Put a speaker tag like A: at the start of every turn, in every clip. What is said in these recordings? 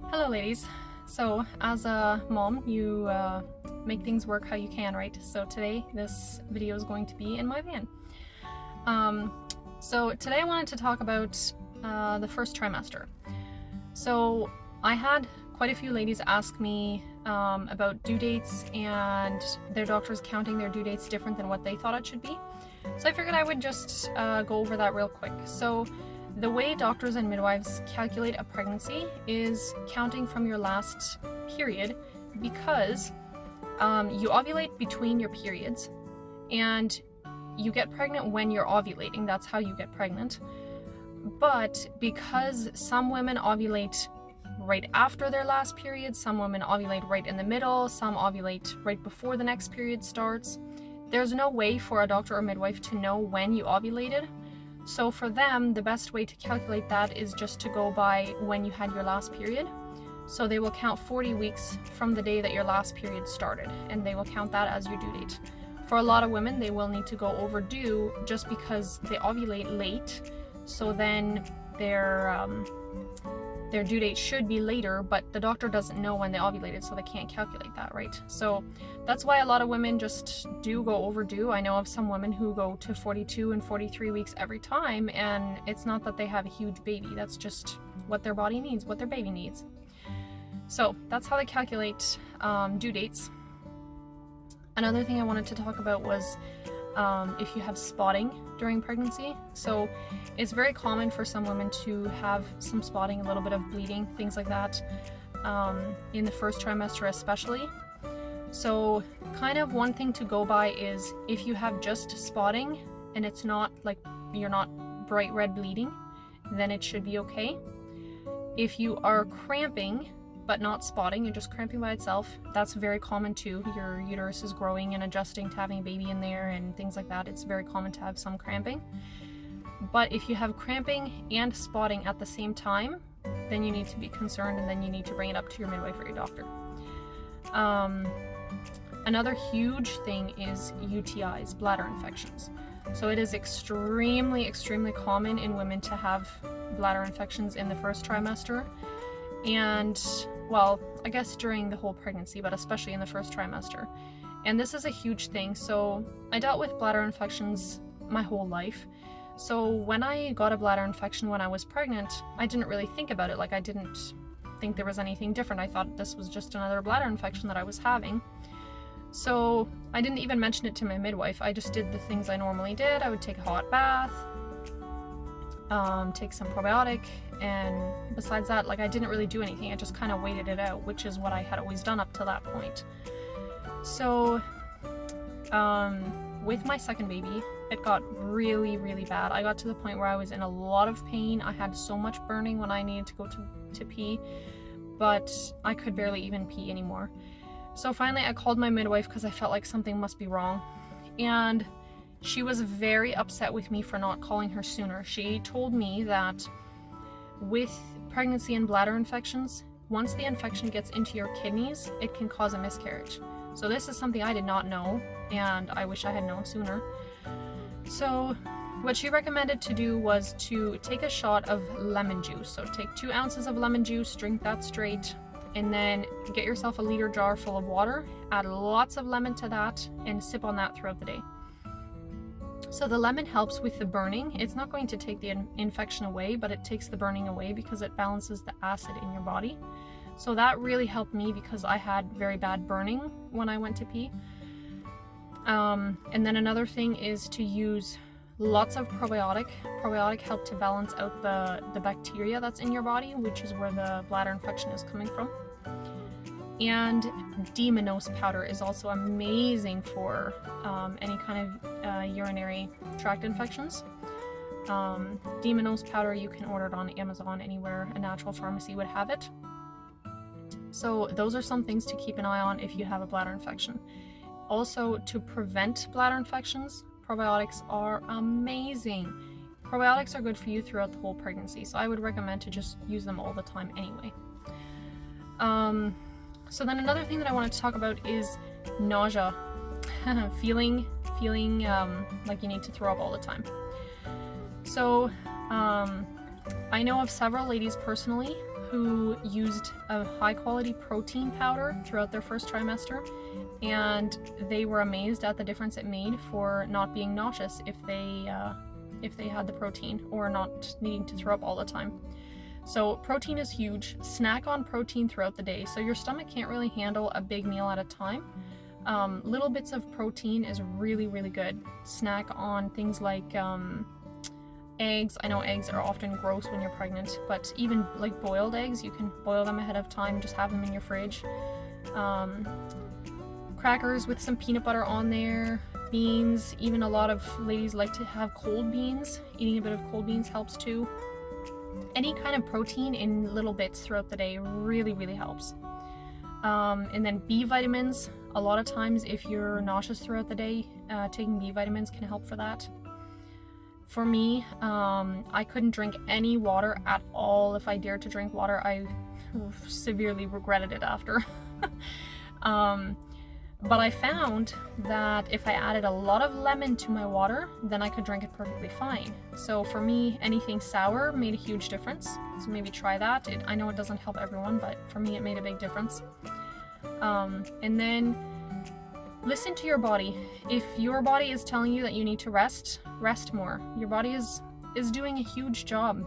A: Hello ladies. So as a mom, you make things work how you can, right? So today this video is going to be in my van. So today I wanted to talk about the first trimester. So I had quite a few ladies ask me about due dates and their doctors counting their due dates different than what they thought it should be. So I figured I would just go over that real quick. So the way doctors and midwives calculate a pregnancy is counting from your last period, because you ovulate between your periods and you get pregnant when you're ovulating. That's how you get pregnant. But because some women ovulate right after their last period, some women ovulate right in the middle, some ovulate right before the next period starts, there's no way for a doctor or midwife to know when you ovulated. So for them, the best way to calculate that is just to go by when you had your last period. So they will count 40 weeks from the day that your last period started, and they will count that as your due date. For a lot of women, they will need to go overdue just because they ovulate late, so then their due date should be later, but the doctor doesn't know when they ovulated, so they can't calculate that, right? So that's why a lot of women just do go overdue. I know of some women who go to 42 and 43 weeks every time, and it's not that they have a huge baby, that's just what their body needs, what their baby needs. So that's how they calculate due dates. Another thing I wanted to talk about was if you have spotting during pregnancy. So it's very common for some women to have some spotting, a little bit of bleeding, things like that, in the first trimester especially. So kind of one thing to go by is if you have just spotting and it's not like you're not bright red bleeding, then it should be okay. If you are cramping but not spotting, you're just cramping by itself, that's very common too. Your uterus is growing and adjusting to having a baby in there and things like that. It's very common to have some cramping. But if you have cramping and spotting at the same time, then you need to be concerned, and then you need to bring it up to your midwife or your doctor. Another huge thing is UTIs, bladder infections. So it is extremely common in women to have bladder infections in the first trimester. And, well, I guess during the whole pregnancy, but especially in the first trimester. And this is a huge thing. So I dealt with bladder infections my whole life. So when I got a bladder infection when I was pregnant, I didn't really think about it. Like, I didn't think there was anything different. I thought this was just another bladder infection that I was having. So I didn't even mention it to my midwife. I just did the things I normally did. I would take a hot bath, take some probiotic, and besides that, like, I didn't really do anything. I just kind of waited it out, which is what I had always done up to that point. So with my second baby, it got really bad. I got to the point where I was in a lot of pain. I had so much burning when I needed to go to pee, but I could barely even pee anymore. So finally I called my midwife because I felt like something must be wrong, and she was very upset with me for not calling her sooner. She told me that with pregnancy and bladder infections, once the infection gets into your kidneys, it can cause a miscarriage. So this is something I did not know, and I wish I had known sooner. So what she recommended to do was to take a shot of lemon juice. So take 2 ounces of lemon juice, drink that straight, and then get yourself a liter jar full of water, add lots of lemon to that, and sip on that throughout the day. So the lemon helps with the burning. It's not going to take the infection away, but it takes the burning away because it balances the acid in your body. So that really helped me because I had very bad burning when I went to pee. And then another thing is to use lots of probiotic. Probiotic help to balance out the bacteria that's in your body, which is where the bladder infection is coming from. And D-mannose powder is also amazing for any kind of urinary tract infections. D-mannose powder, you can order it on Amazon, anywhere a natural pharmacy would have it. So those are some things to keep an eye on if you have a bladder infection. Also, to prevent bladder infections, probiotics are amazing. Probiotics are good for you throughout the whole pregnancy, so I would recommend to just use them all the time anyway. So then another thing that I wanted to talk about is nausea. feeling like you need to throw up all the time. So I know of several ladies personally who used a high quality protein powder throughout their first trimester, and they were amazed at the difference it made for not being nauseous if they had the protein, or not needing to throw up all the time. So protein is huge. Snack on protein throughout the day. So your stomach can't really handle a big meal at a time. Little bits of protein is really, really good. Snack on things like eggs. I know eggs are often gross when you're pregnant, but even like boiled eggs, you can boil them ahead of time, just have them in your fridge. Crackers with some peanut butter on there. Beans. Even a lot of ladies like to have cold beans. Eating a bit of cold beans helps too. Any kind of protein in little bits throughout the day really, really helps. And then B vitamins. A lot of times if you're nauseous throughout the day, taking B vitamins can help for that. For me, I couldn't drink any water at all. If I dared to drink water, I severely regretted it after. But I found that if I added a lot of lemon to my water, then I could drink it perfectly fine. So for me, anything sour made a huge difference. So maybe try that. I know it doesn't help everyone, but for me it made a big difference. And then listen to your body. If your body is telling you that you need to rest, rest more. Your body is doing a huge job.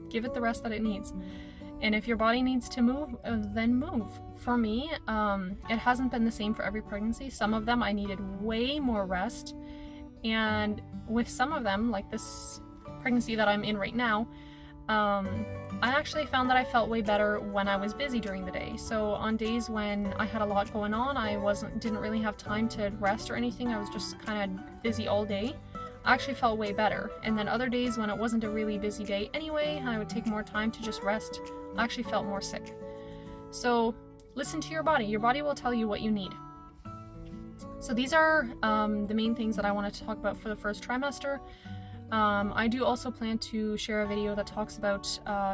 A: Give it the rest that it needs. And if your body needs to move, then move. For me, it hasn't been the same for every pregnancy. Some of them I needed way more rest. And with some of them, like this pregnancy that I'm in right now, I actually found that I felt way better when I was busy during the day. So on days when I had a lot going on, I didn't really have time to rest or anything. I was just kind of busy all day. I actually felt way better. And then other days when it wasn't a really busy day anyway, I would take more time to just rest. I actually felt more sick. So listen to your body. Your body will tell you what you need. So these are the main things that I wanted to talk about for the first trimester. I do also plan to share a video that talks about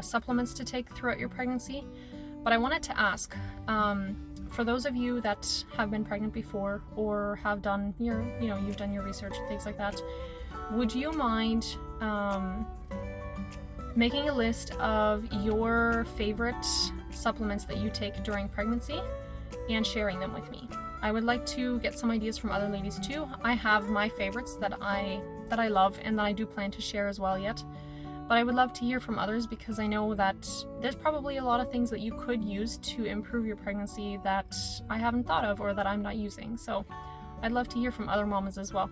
A: supplements to take throughout your pregnancy. But I wanted to ask, for those of you that have been pregnant before or have done you've done your research and things like that, would you mind making a list of your favorite supplements that you take during pregnancy and sharing them with me? I would like to get some ideas from other ladies too. I have my favorites that I love and that I do plan to share as well yet. But I would love to hear from others, because I know that there's probably a lot of things that you could use to improve your pregnancy that I haven't thought of or that I'm not using. So I'd love to hear from other mamas as well.